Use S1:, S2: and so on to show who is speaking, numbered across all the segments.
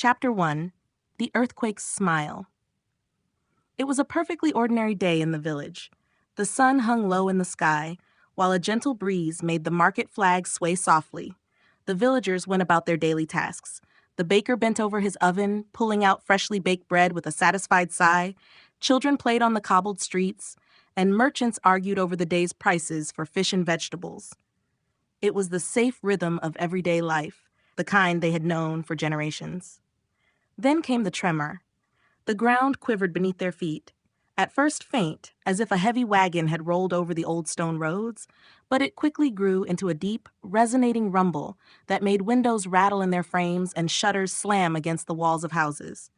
S1: Chapter 1: The Earthquake's Smile. It was a perfectly ordinary day in the village. The sun hung low in the sky, while a gentle breeze made the market flag sway softly. The villagers went about their daily tasks. The baker bent over his oven, pulling out freshly baked bread with a satisfied sigh. Children played on the cobbled streets, and merchants argued over the day's prices for fish and vegetables. It was the safe rhythm of everyday life, the kind they had known for generations. Then came the tremor. The ground quivered beneath their feet, at first faint, as if a heavy wagon had rolled over the old stone roads, but it quickly grew into a deep, resonating rumble that made windows rattle in their frames and shutters slam against the walls of houses.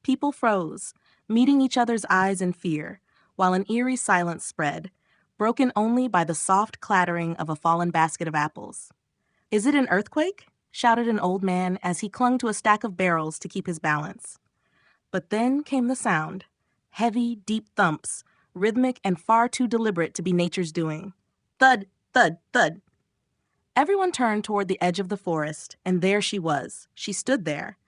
S1: People froze, meeting each other's eyes in fear, while an eerie silence spread, broken only by the soft clattering of a fallen basket of apples. "Is it an earthquake?" shouted an old man as he clung to a stack of barrels to keep his balance. But then came the sound. Heavy, deep thumps, rhythmic and far too deliberate to be nature's doing. Thud, thud, thud. Everyone turned toward the edge of the forest, and there she was. She stood there.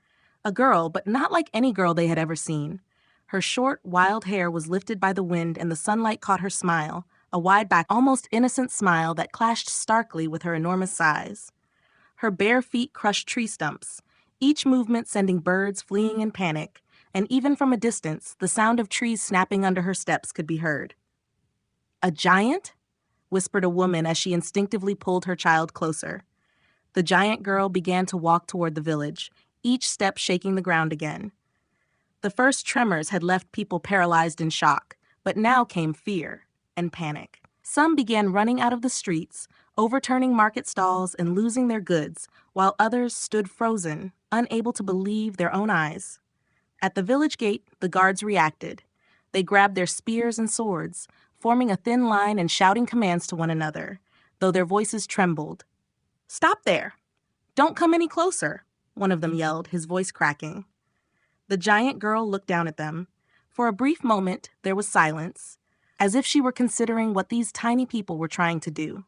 S1: A girl, but not like any girl they had ever seen. Her short, wild hair was lifted by the wind, and the sunlight caught her smile, a wide-back, almost innocent smile that clashed starkly with her enormous size. Her bare feet crushed tree stumps, each movement sending birds fleeing in panic, and even from a distance, the sound of trees snapping under her steps could be heard. "A giant?" whispered a woman as she instinctively pulled her child closer. The giant girl began to walk toward the village, each step shaking the ground again. The first tremors had left people paralyzed in shock, but now came fear and panic. Some began running out of the streets, overturning market stalls and losing their goods, while others stood frozen, unable to believe their own eyes. At the village gate, the guards reacted. They grabbed their spears and swords, forming a thin line and shouting commands to one another, though their voices trembled. "Stop there! Don't come any closer!" one of them yelled, his voice cracking. The giant girl looked down at them. For a brief moment, there was silence, as if she were considering what these tiny people were trying to do.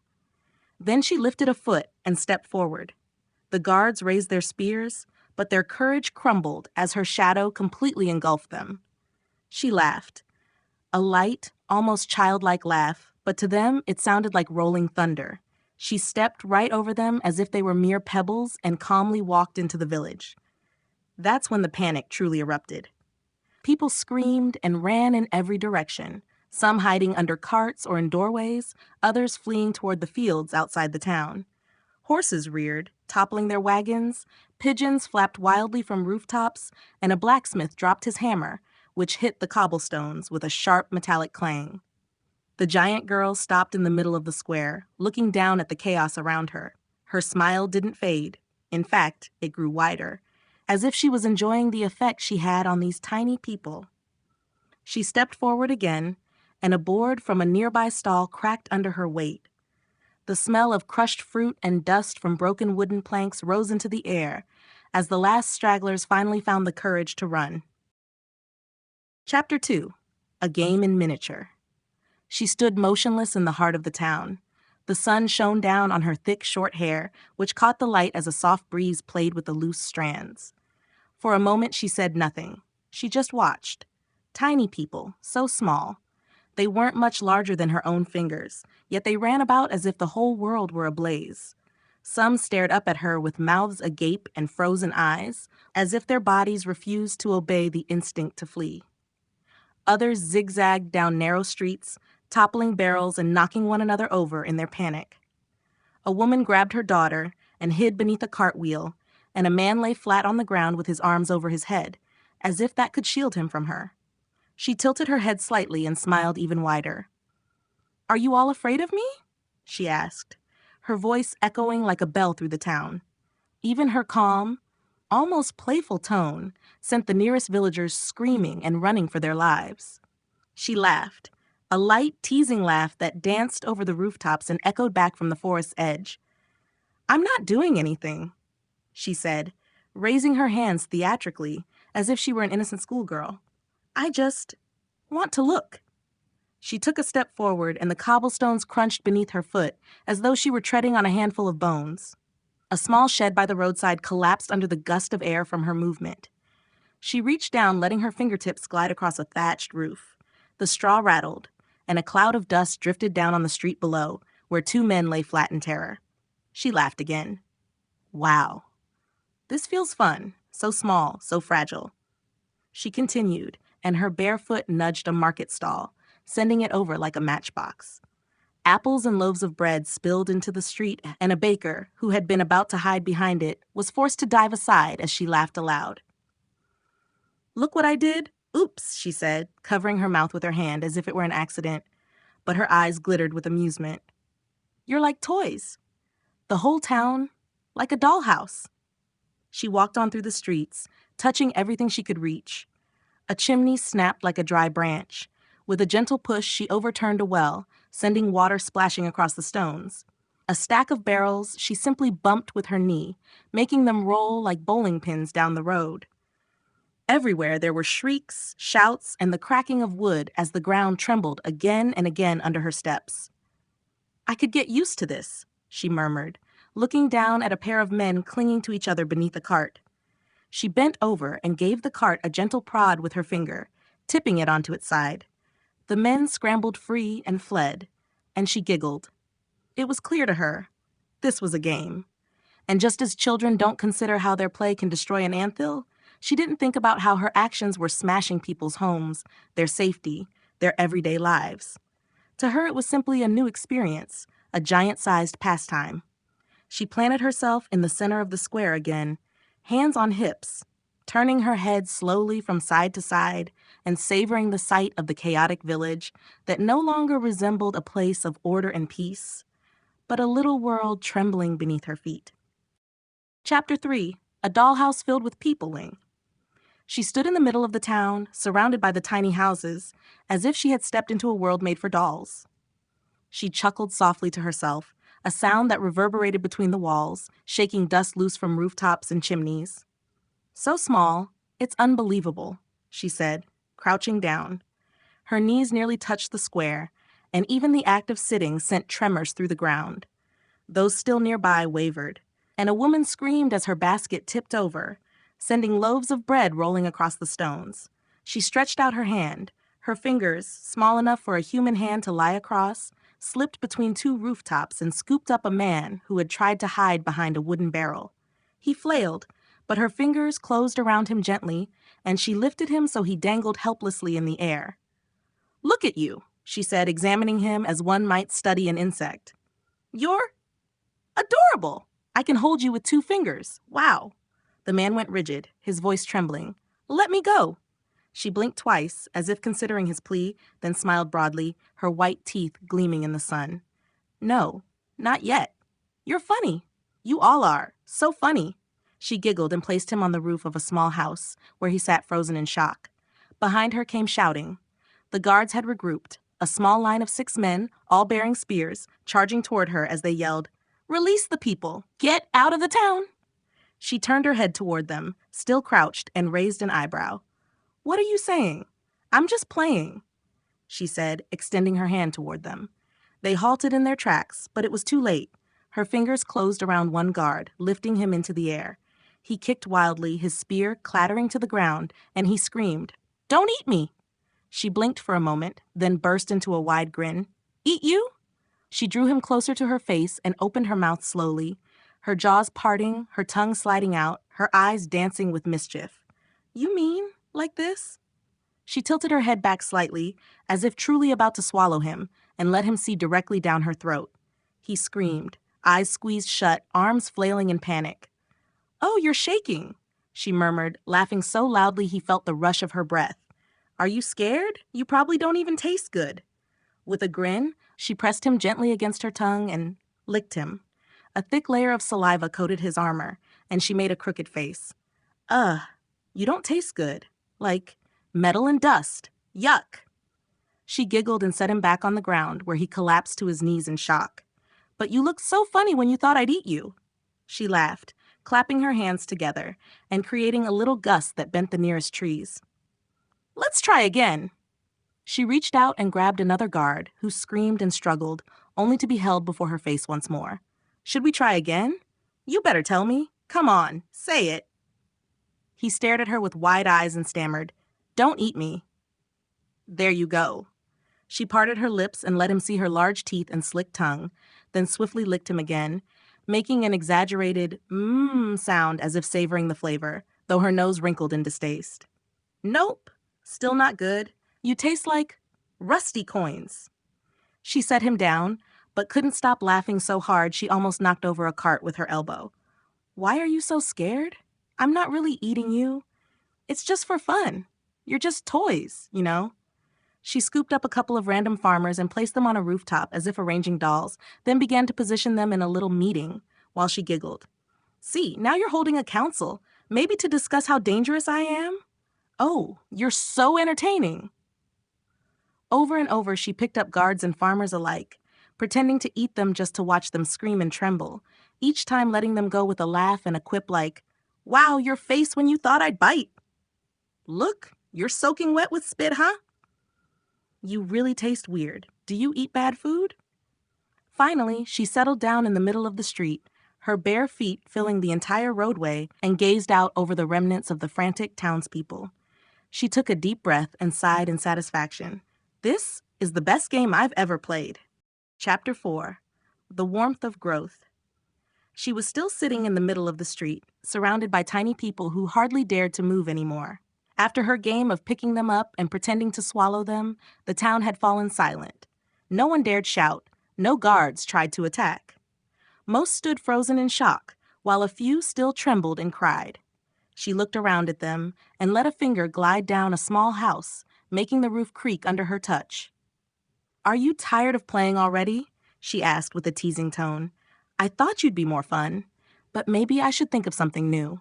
S1: Then she lifted a foot and stepped forward. The guards raised their spears, but their courage crumbled as her shadow completely engulfed them. She laughed. A light, almost childlike laugh, but to them it sounded like rolling thunder. She stepped right over them as if they were mere pebbles and calmly walked into the village. That's when the panic truly erupted. People screamed and ran in every direction, some hiding under carts or in doorways, others fleeing toward the fields outside the town. Horses reared, toppling their wagons, pigeons flapped wildly from rooftops, and a blacksmith dropped his hammer, which hit the cobblestones with a sharp metallic clang. The giant girl stopped in the middle of the square, looking down at the chaos around her. Her smile didn't fade. In fact, it grew wider, as if she was enjoying the effect she had on these tiny people. She stepped forward again, and a board from a nearby stall cracked under her weight. The smell of crushed fruit and dust from broken wooden planks rose into the air as the last stragglers finally found the courage to run. Chapter 2: A Game in Miniature. She stood motionless in the heart of the town. The sun shone down on her thick, short hair, which caught the light as a soft breeze played with the loose strands. For a moment she said nothing. She just watched. Tiny people, so small. They weren't much larger than her own fingers, yet they ran about as if the whole world were ablaze. Some stared up at her with mouths agape and frozen eyes, as if their bodies refused to obey the instinct to flee. Others zigzagged down narrow streets, toppling barrels and knocking one another over in their panic. A woman grabbed her daughter and hid beneath a cartwheel, and a man lay flat on the ground with his arms over his head, as if that could shield him from her. She tilted her head slightly and smiled even wider. "Are you all afraid of me?" she asked, her voice echoing like a bell through the town. Even her calm, almost playful tone sent the nearest villagers screaming and running for their lives. She laughed, a light, teasing laugh that danced over the rooftops and echoed back from the forest's edge. "I'm not doing anything," she said, raising her hands theatrically as if she were an innocent schoolgirl. "I just want to look." She took a step forward, and the cobblestones crunched beneath her foot as though she were treading on a handful of bones. A small shed by the roadside collapsed under the gust of air from her movement. She reached down, letting her fingertips glide across a thatched roof. The straw rattled, and a cloud of dust drifted down on the street below, where two men lay flat in terror. She laughed again. Wow. This feels fun. So small, so fragile. She continued, and her bare foot nudged a market stall, sending it over like a matchbox. Apples and loaves of bread spilled into the street, and a baker, who had been about to hide behind it, was forced to dive aside as she laughed aloud. "Look what I did? Oops," she said, covering her mouth with her hand as if it were an accident, but her eyes glittered with amusement. "You're like toys. The whole town, like a dollhouse." She walked on through the streets, touching everything she could reach. A chimney snapped like a dry branch. With a gentle push, she overturned a well, sending water splashing across the stones. A stack of barrels she simply bumped with her knee, making them roll like bowling pins down the road. Everywhere there were shrieks, shouts, and the cracking of wood as the ground trembled again and again under her steps. "I could get used to this," she murmured, looking down at a pair of men clinging to each other beneath a cart. She bent over and gave the cart a gentle prod with her finger, tipping it onto its side. The men scrambled free and fled, and she giggled. It was clear to her. This was a game. And just as children don't consider how their play can destroy an anthill, she didn't think about how her actions were smashing people's homes, their safety, their everyday lives. To her, it was simply a new experience, a giant-sized pastime. She planted herself in the center of the square again, hands on hips, turning her head slowly from side to side and savoring the sight of the chaotic village that no longer resembled a place of order and peace, but a little world trembling beneath her feet. Chapter 3. A Dollhouse Filled with Peopling. She stood in the middle of the town, surrounded by the tiny houses, as if she had stepped into a world made for dolls. She chuckled softly to herself, a sound that reverberated between the walls, shaking dust loose from rooftops and chimneys. "So small, it's unbelievable," she said, crouching down. Her knees nearly touched the square, and even the act of sitting sent tremors through the ground. Those still nearby wavered, and a woman screamed as her basket tipped over, sending loaves of bread rolling across the stones. She stretched out her hand. Her fingers, small enough for a human hand to lie across, slipped between two rooftops and scooped up a man who had tried to hide behind a wooden barrel. He flailed, but her fingers closed around him gently, and she lifted him so he dangled helplessly in the air. "Look at you," she said, examining him as one might study an insect. "You're adorable. I can hold you with 2 fingers. Wow." The man went rigid, his voice trembling. "Let me go." She blinked twice, as if considering his plea, then smiled broadly, her white teeth gleaming in the sun. "No, not yet. You're funny. You all are. So funny." She giggled and placed him on the roof of a small house, where he sat frozen in shock. Behind her came shouting. The guards had regrouped, a small line of 6 men, all bearing spears, charging toward her as they yelled, "Release the people! Get out of the town!" She turned her head toward them, still crouched, and raised an eyebrow. "What are you saying?" "I'm just playing," she said, extending her hand toward them. They halted in their tracks, but it was too late. Her fingers closed around one guard, lifting him into the air. He kicked wildly, his spear clattering to the ground, and he screamed, "Don't eat me!" She blinked for a moment, then burst into a wide grin. "Eat you?" She drew him closer to her face and opened her mouth slowly, her jaws parting, her tongue sliding out, her eyes dancing with mischief. "You mean like this?" She tilted her head back slightly, as if truly about to swallow him, and let him see directly down her throat. He screamed, eyes squeezed shut, arms flailing in panic. "Oh, you're shaking," she murmured, laughing so loudly he felt the rush of her breath. "Are you scared? You probably don't even taste good." With a grin, she pressed him gently against her tongue and licked him. A thick layer of saliva coated his armor, and she made a crooked face. "Ugh, you don't taste good. Like metal and dust. Yuck." She giggled and set him back on the ground, where he collapsed to his knees in shock. "But you looked so funny when you thought I'd eat you." She laughed, clapping her hands together and creating a little gust that bent the nearest trees. "Let's try again." She reached out and grabbed another guard, who screamed and struggled, only to be held before her face once more. "Should we try again?" You better tell me. Come on, say it. He stared at her with wide eyes and stammered, "Don't eat me." "There you go." She parted her lips and let him see her large teeth and slick tongue, then swiftly licked him again, making an exaggerated mmm sound as if savoring the flavor, though her nose wrinkled in distaste. "Nope, still not good. You taste like rusty coins." She set him down, but couldn't stop laughing so hard she almost knocked over a cart with her elbow. "Why are you so scared? I'm not really eating you. It's just for fun. You're just toys, you know?" She scooped up a couple of random farmers and placed them on a rooftop as if arranging dolls, then began to position them in a little meeting while she giggled. "See, now you're holding a council, maybe to discuss how dangerous I am? Oh, you're so entertaining." Over and over, she picked up guards and farmers alike, pretending to eat them just to watch them scream and tremble, each time letting them go with a laugh and a quip like, "Wow, your face when you thought I'd bite. Look, you're soaking wet with spit, huh? You really taste weird. Do you eat bad food?" Finally, she settled down in the middle of the street, her bare feet filling the entire roadway, and gazed out over the remnants of the frantic townspeople. She took a deep breath and sighed in satisfaction. This is the best game I've ever played. Chapter 4. The Warmth of Growth. She was still sitting in the middle of the street, surrounded by tiny people who hardly dared to move anymore. After her game of picking them up and pretending to swallow them, the town had fallen silent. No one dared shout. No guards tried to attack. Most stood frozen in shock, while a few still trembled and cried. She looked around at them and let a finger glide down a small house, making the roof creak under her touch. "Are you tired of playing already?" she asked with a teasing tone. "I thought you'd be more fun, but maybe I should think of something new."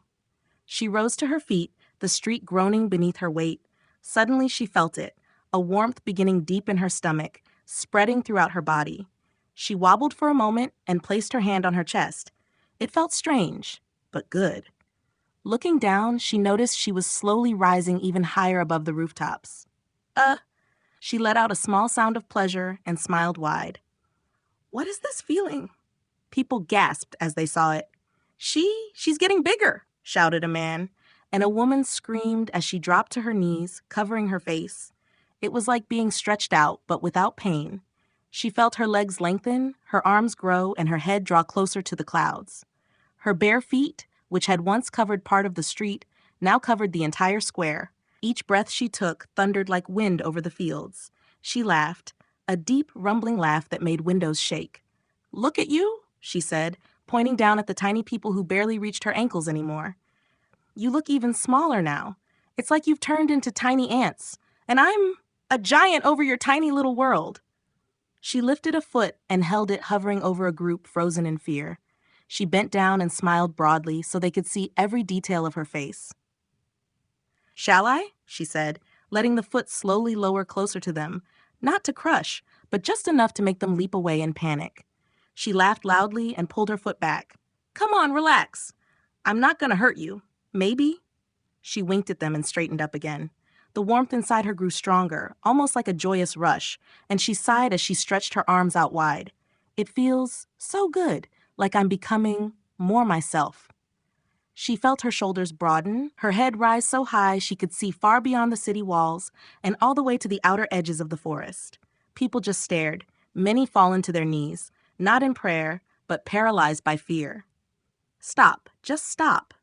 S1: She rose to her feet, the street groaning beneath her weight. Suddenly she felt it, a warmth beginning deep in her stomach, spreading throughout her body. She wobbled for a moment and placed her hand on her chest. It felt strange, but good. Looking down, she noticed she was slowly rising even higher above the rooftops. She let out a small sound of pleasure and smiled wide. "What is this feeling?" People gasped as they saw it. She's getting bigger," shouted a man, and a woman screamed as she dropped to her knees, covering her face. It was like being stretched out, but without pain. She felt her legs lengthen, her arms grow, and her head draw closer to the clouds. Her bare feet, which had once covered part of the street, now covered the entire square. Each breath she took thundered like wind over the fields. She laughed, a deep, rumbling laugh that made windows shake. "Look at you," she said, pointing down at the tiny people who barely reached her ankles anymore. "You look even smaller now. It's like you've turned into tiny ants, and I'm a giant over your tiny little world." She lifted a foot and held it hovering over a group frozen in fear. She bent down and smiled broadly so they could see every detail of her face. "Shall I?" she said, letting the foot slowly lower closer to them, not to crush, but just enough to make them leap away in panic. She laughed loudly and pulled her foot back. "Come on, relax. I'm not going to hurt you. Maybe." She winked at them and straightened up again. The warmth inside her grew stronger, almost like a joyous rush, and she sighed as she stretched her arms out wide. "It feels so good, like I'm becoming more myself." She felt her shoulders broaden, her head rise so high she could see far beyond the city walls and all the way to the outer edges of the forest. People just stared, many fallen to their knees, not in prayer, but paralyzed by fear. "Stop, just stop,"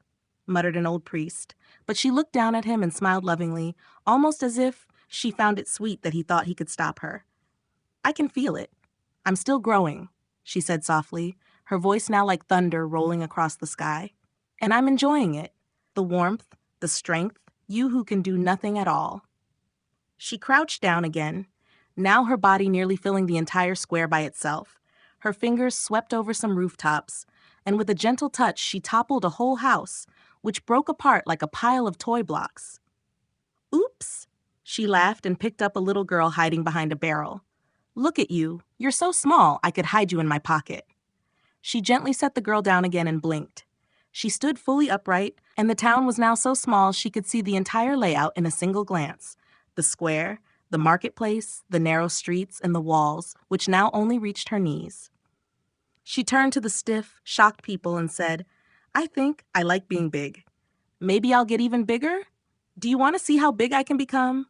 S1: muttered an old priest, but she looked down at him and smiled lovingly, almost as if she found it sweet that he thought he could stop her. "I can feel it. I'm still growing," she said softly, her voice now like thunder rolling across the sky. "And I'm enjoying it. The warmth, the strength, you who can do nothing at all." She crouched down again, now her body nearly filling the entire square by itself. Her fingers swept over some rooftops, and with a gentle touch she toppled a whole house, which broke apart like a pile of toy blocks. "Oops," she laughed and picked up a little girl hiding behind a barrel. "Look at you. You're so small I could hide you in my pocket." She gently set the girl down again and blinked. She stood fully upright, and the town was now so small she could see the entire layout in a single glance. The square, the marketplace, the narrow streets, and the walls, which now only reached her knees. She turned to the stiff, shocked people and said, "I think I like being big. Maybe I'll get even bigger? Do you want to see how big I can become?"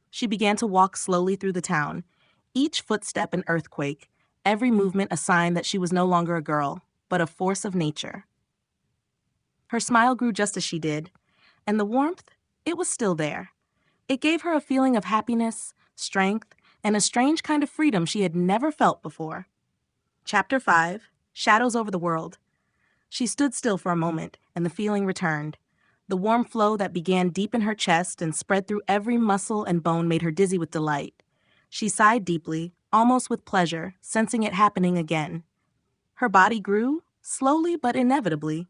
S1: She began to walk slowly through the town, each footstep an earthquake, every movement a sign that she was no longer a girl, but a force of nature. Her smile grew just as she did, and the warmth, it was still there. It gave her a feeling of happiness, strength, and a strange kind of freedom she had never felt before. Chapter 5, Shadows Over the World. She stood still for a moment, and the feeling returned. The warm flow that began deep in her chest and spread through every muscle and bone made her dizzy with delight. She sighed deeply, almost with pleasure, sensing it happening again. Her body grew, slowly but inevitably.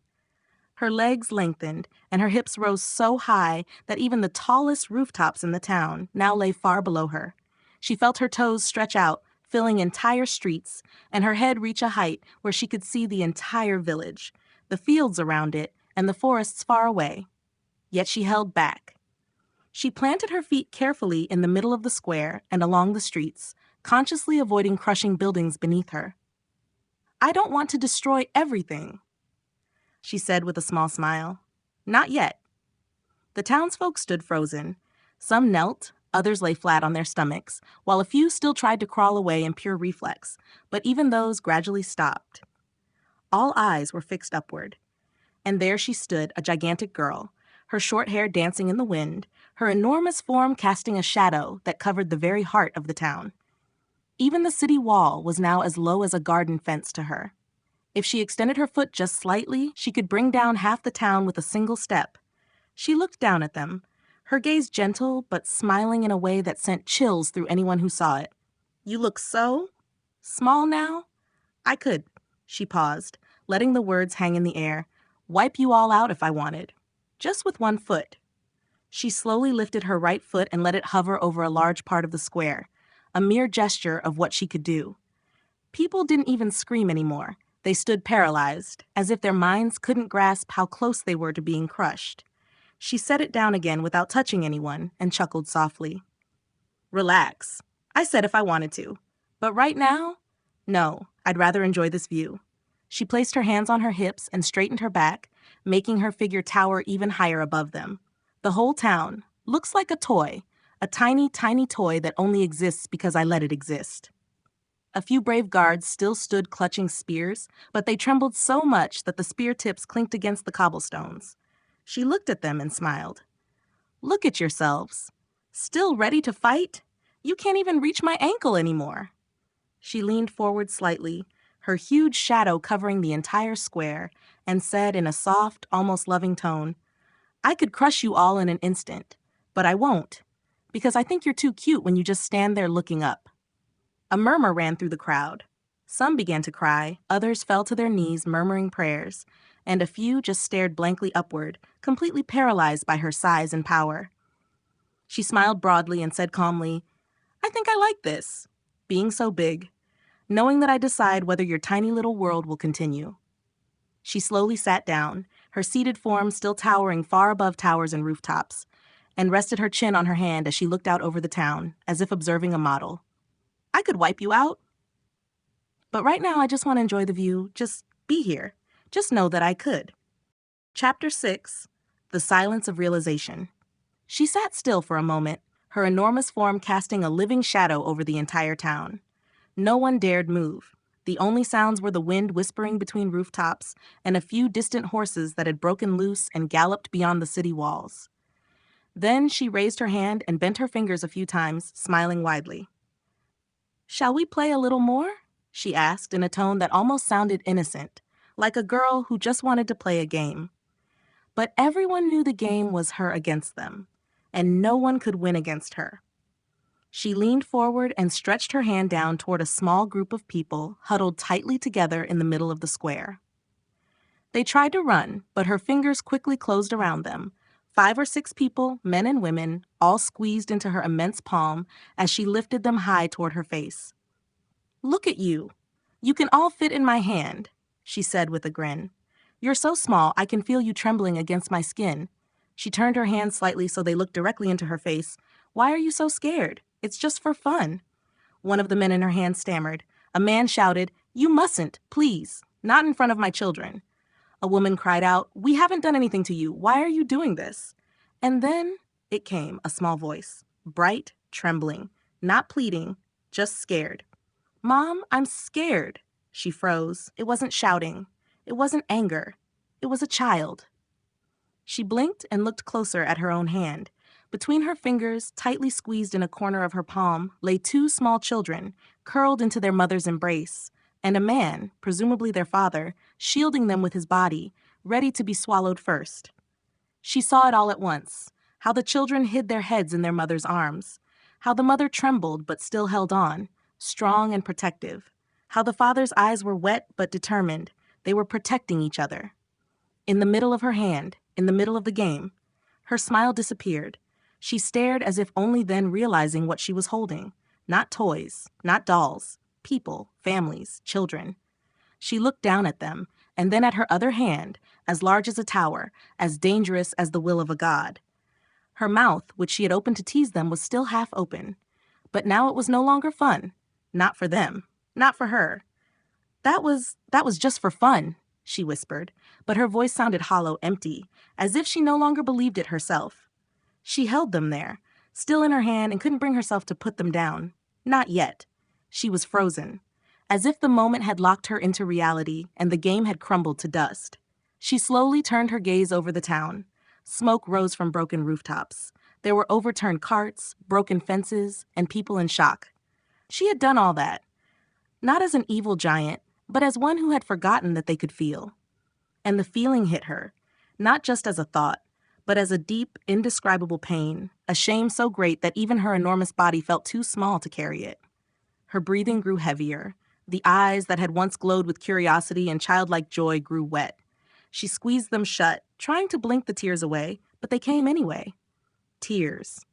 S1: Her legs lengthened, and her hips rose so high that even the tallest rooftops in the town now lay far below her. She felt her toes stretch out, filling entire streets, and her head reach a height where she could see the entire village, the fields around it, and the forests far away. Yet she held back. She planted her feet carefully in the middle of the square and along the streets, consciously avoiding crushing buildings beneath her. "I don't want to destroy everything," she said with a small smile. "Not yet." The townsfolk stood frozen. Some knelt, others lay flat on their stomachs, while a few still tried to crawl away in pure reflex, but even those gradually stopped. All eyes were fixed upward. And there she stood, a gigantic girl, her short hair dancing in the wind, her enormous form casting a shadow that covered the very heart of the town. Even the city wall was now as low as a garden fence to her. If she extended her foot just slightly, she could bring down half the town with a single step. She looked down at them, her gaze gentle but smiling in a way that sent chills through anyone who saw it. "You look so small now. I could," she paused, letting the words hang in the air, "wipe you all out if I wanted. Just with one foot." She slowly lifted her right foot and let it hover over a large part of the square, a mere gesture of what she could do. People didn't even scream anymore. They stood paralyzed, as if their minds couldn't grasp how close they were to being crushed. She set it down again without touching anyone and chuckled softly. "Relax. I said if I wanted to. But right now, no, I'd rather enjoy this view." She placed her hands on her hips and straightened her back, making her figure tower even higher above them. "The whole town looks like a toy, a tiny, tiny toy that only exists because I let it exist." A few brave guards still stood clutching spears, but they trembled so much that the spear tips clinked against the cobblestones. She looked at them and smiled. "Look at yourselves. Still ready to fight? You can't even reach my ankle anymore." She leaned forward slightly, her huge shadow covering the entire square, and said in a soft, almost loving tone, "I could crush you all in an instant, but I won't, because I think you're too cute when you just stand there looking up." A murmur ran through the crowd. Some began to cry, others fell to their knees murmuring prayers, and a few just stared blankly upward, completely paralyzed by her size and power. She smiled broadly and said calmly, "I think I like this, being so big, knowing that I decide whether your tiny little world will continue." She slowly sat down, her seated form still towering far above towers and rooftops, and rested her chin on her hand as she looked out over the town, as if observing a model. "I could wipe you out. But right now I just want to enjoy the view, just be here. Just know that I could." Chapter 6, The Silence of Realization. She sat still for a moment, her enormous form casting a living shadow over the entire town. No one dared move. The only sounds were the wind whispering between rooftops and a few distant horses that had broken loose and galloped beyond the city walls. Then she raised her hand and bent her fingers a few times, smiling widely. "Shall we play a little more?" she asked in a tone that almost sounded innocent, like a girl who just wanted to play a game. But everyone knew the game was her against them, and no one could win against her. She leaned forward and stretched her hand down toward a small group of people huddled tightly together in the middle of the square. They tried to run, but her fingers quickly closed around them. 5 or 6 people, men and women, all squeezed into her immense palm as she lifted them high toward her face. "Look at you. You can all fit in my hand," she said with a grin. "You're so small I can feel you trembling against my skin." She turned her hands slightly so they looked directly into her face. "Why are you so scared? It's just for fun." One of the men in her hand stammered. A man shouted, You mustn't, please, not in front of my children. A woman cried out, "We haven't done anything to you. Why are you doing this?" And then it came, a small voice, bright, trembling, not pleading, just scared. "Mom, I'm scared." She froze. It wasn't shouting. It wasn't anger. It was a child. She blinked and looked closer at her own hand. Between her fingers, tightly squeezed in a corner of her palm, lay two small children, curled into their mother's embrace, and a man, presumably their father, shielding them with his body, ready to be swallowed first. She saw it all at once, how the children hid their heads in their mother's arms, how the mother trembled but still held on, strong and protective, how the father's eyes were wet but determined. They were protecting each other. In the middle of her hand, in the middle of the game, her smile disappeared. She stared as if only then realizing what she was holding. Not toys, not dolls, people, families, children. She looked down at them, and then at her other hand, as large as a tower, as dangerous as the will of a god. Her mouth, which she had opened to tease them, was still half open. But now it was no longer fun. Not for them. Not for her. That was just for fun, she whispered, but her voice sounded hollow, empty, as if she no longer believed it herself. She held them there, still in her hand, and couldn't bring herself to put them down. Not yet. She was frozen, as if the moment had locked her into reality and the game had crumbled to dust. She slowly turned her gaze over the town. Smoke rose from broken rooftops. There were overturned carts, broken fences, and people in shock. She had done all that, not as an evil giant, but as one who had forgotten that they could feel. And the feeling hit her, not just as a thought, but as a deep, indescribable pain, a shame so great that even her enormous body felt too small to carry it. Her breathing grew heavier. The eyes that had once glowed with curiosity and childlike joy grew wet. She squeezed them shut, trying to blink the tears away, but they came anyway. Tears.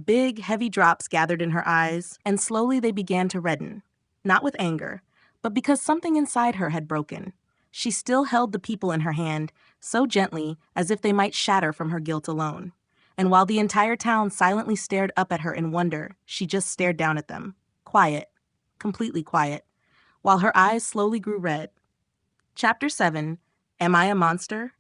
S1: Big, heavy drops gathered in her eyes, and slowly they began to redden. Not with anger, but because something inside her had broken. She still held the people in her hand, so gently as if they might shatter from her guilt alone. And while the entire town silently stared up at her in wonder, she just stared down at them. Quiet. Completely quiet. While her eyes slowly grew red. Chapter 7. Am I a Monster?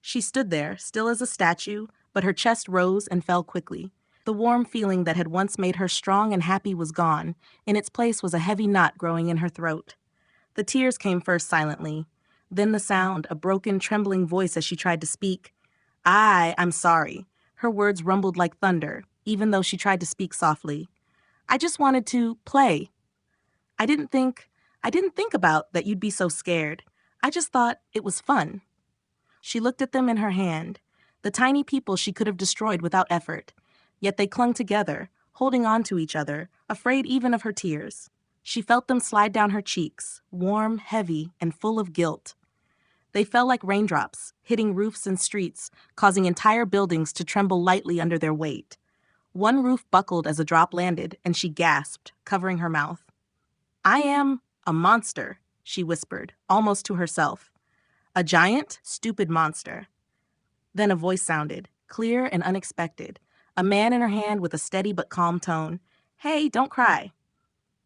S1: She stood there, still as a statue, but her chest rose and fell quickly. The warm feeling that had once made her strong and happy was gone. In its place was a heavy knot growing in her throat. The tears came first silently. Then the sound, a broken, trembling voice as she tried to speak. I'm sorry. Her words rumbled like thunder, even though she tried to speak softly. I just wanted to play. I didn't think about that you'd be so scared. I just thought it was fun. She looked at them in her hand, the tiny people she could have destroyed without effort. Yet they clung together, holding on to each other, afraid even of her tears. She felt them slide down her cheeks, warm, heavy, and full of guilt. They fell like raindrops, hitting roofs and streets, causing entire buildings to tremble lightly under their weight. One roof buckled as a drop landed, and she gasped, covering her mouth. I am a monster, she whispered, almost to herself. A giant, stupid monster. Then a voice sounded, clear and unexpected. A man in her hand with a steady but calm tone. Hey, don't cry.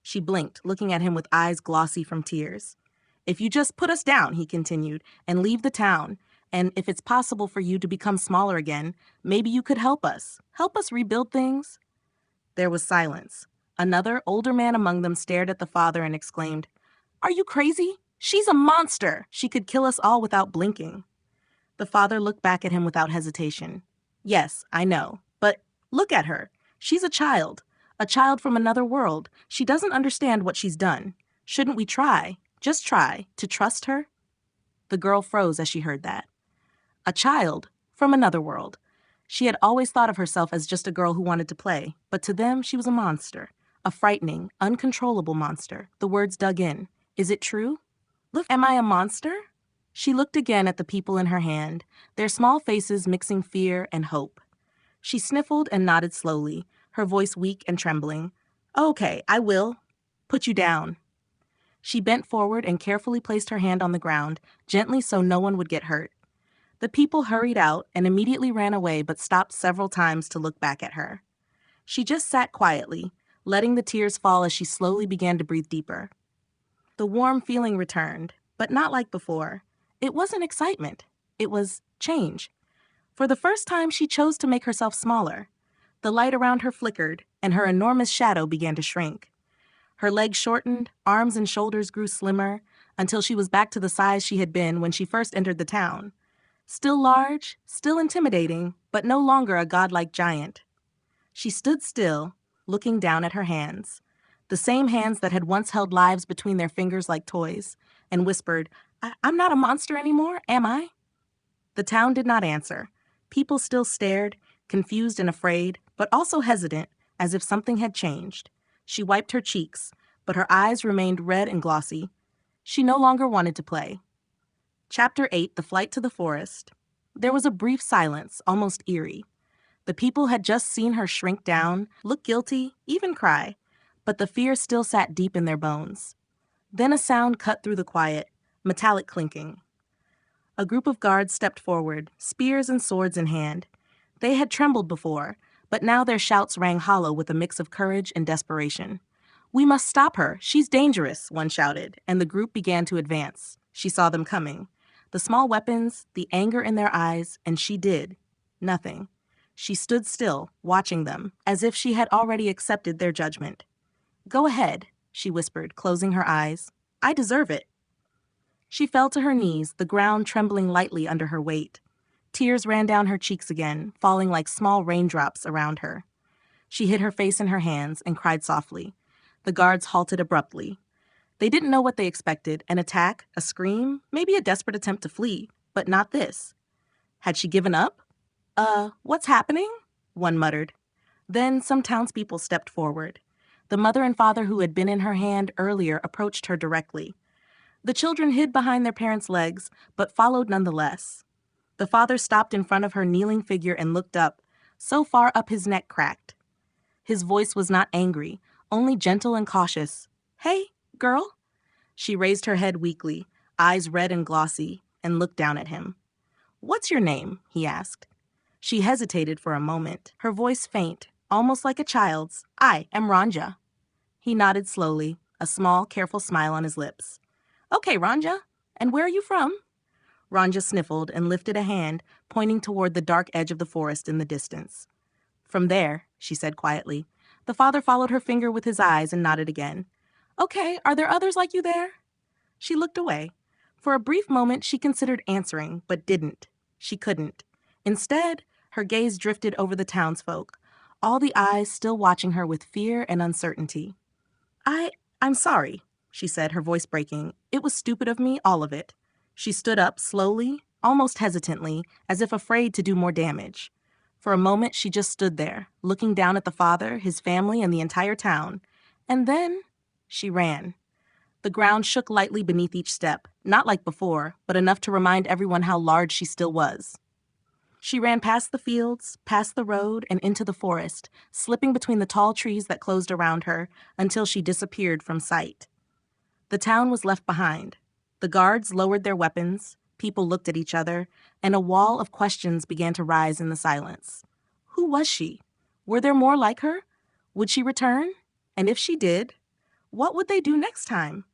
S1: She blinked, looking at him with eyes glossy from tears. If you just put us down, he continued, and leave the town, and if it's possible for you to become smaller again, maybe you could help us. Help us rebuild things. There was silence. Another, older man among them stared at the father and exclaimed, Are you crazy? She's a monster. She could kill us all without blinking. The father looked back at him without hesitation. Yes, I know, but look at her. She's a child from another world. She doesn't understand what she's done. Shouldn't we try, just try, to trust her? The girl froze as she heard that. A child from another world. She had always thought of herself as just a girl who wanted to play, but to them she was a monster. A frightening, uncontrollable monster. The words dug in. Is it true? Look, am I a monster? She looked again at the people in her hand, their small faces mixing fear and hope. She sniffled and nodded slowly, her voice weak and trembling. Okay, I will. Put you down. She bent forward and carefully placed her hand on the ground, gently so no one would get hurt. The people hurried out and immediately ran away but stopped several times to look back at her. She just sat quietly, letting the tears fall as she slowly began to breathe deeper. The warm feeling returned, but not like before. It wasn't excitement. It was change. For the first time, she chose to make herself smaller. The light around her flickered, and her enormous shadow began to shrink. Her legs shortened, arms and shoulders grew slimmer, until she was back to the size she had been when she first entered the town. Still large, still intimidating, but no longer a godlike giant. She stood still, looking down at her hands, the same hands that had once held lives between their fingers like toys, and whispered, I'm not a monster anymore, am I? The town did not answer. People still stared, confused and afraid, but also hesitant, as if something had changed. She wiped her cheeks, but her eyes remained red and glossy. She no longer wanted to play. Chapter 8, The Flight to the Forest. There was a brief silence, almost eerie. The people had just seen her shrink down, look guilty, even cry, but the fear still sat deep in their bones. Then a sound cut through the quiet, metallic clinking. A group of guards stepped forward, spears and swords in hand. They had trembled before, but now their shouts rang hollow with a mix of courage and desperation. We must stop her. She's dangerous, one shouted, and the group began to advance. She saw them coming. The small weapons, the anger in their eyes, and she did nothing. She stood still, watching them, as if she had already accepted their judgment. Go ahead, she whispered, closing her eyes. I deserve it. She fell to her knees, the ground trembling lightly under her weight. Tears ran down her cheeks again, falling like small raindrops around her. She hid her face in her hands and cried softly. The guards halted abruptly. They didn't know what they expected, an attack, a scream, maybe a desperate attempt to flee, but not this. Had she given up? What's happening? One muttered. Then some townspeople stepped forward. The mother and father who had been in her hand earlier approached her directly. The children hid behind their parents' legs, but followed nonetheless. The father stopped in front of her kneeling figure and looked up, so far up his neck cracked. His voice was not angry, only gentle and cautious. Hey, girl? She raised her head weakly, eyes red and glossy, and looked down at him. What's your name? He asked. She hesitated for a moment, her voice faint, almost like a child's. I am Ranja. He nodded slowly, a small, careful smile on his lips. Okay, Ranja. And where are you from? Ranja sniffled and lifted a hand, pointing toward the dark edge of the forest in the distance. From there, she said quietly. The father followed her finger with his eyes and nodded again. Okay, are there others like you there? She looked away. For a brief moment, she considered answering, but didn't. She couldn't. Instead, her gaze drifted over the townsfolk, all the eyes still watching her with fear and uncertainty. I'm sorry, she said, her voice breaking. It was stupid of me, all of it. She stood up slowly, almost hesitantly, as if afraid to do more damage. For a moment, she just stood there, looking down at the father, his family, and the entire town. And then she ran. The ground shook lightly beneath each step, not like before, but enough to remind everyone how large she still was. She ran past the fields, past the road, and into the forest, slipping between the tall trees that closed around her until she disappeared from sight. The town was left behind. The guards lowered their weapons, people looked at each other, and a wall of questions began to rise in the silence. Who was she? Were there more like her? Would she return? And if she did, what would they do next time?